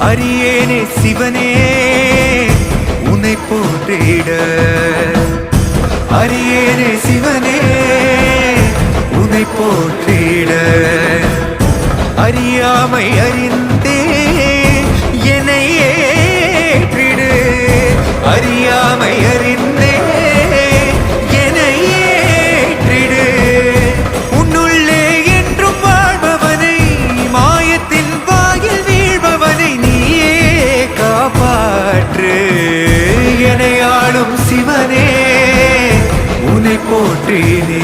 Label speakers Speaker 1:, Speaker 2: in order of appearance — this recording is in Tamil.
Speaker 1: அறியேனே சிவனே உன்னை போற்றிட. அறியேனே சிவனே உன்னை போற்றிட. அறியாமை அறிந்தே என்னை ஏற்றிடு. அறியாமை அறிந்தே என்னை ஏற்றிடு. உன்னுள்ளே என்றும் வாழ்பவனை, மாயத்தின் வாயில் வீழ்பவனை நீயே காப்பாற்று. என்னை ஆளும் சிவனே உன்னை போற்றினே.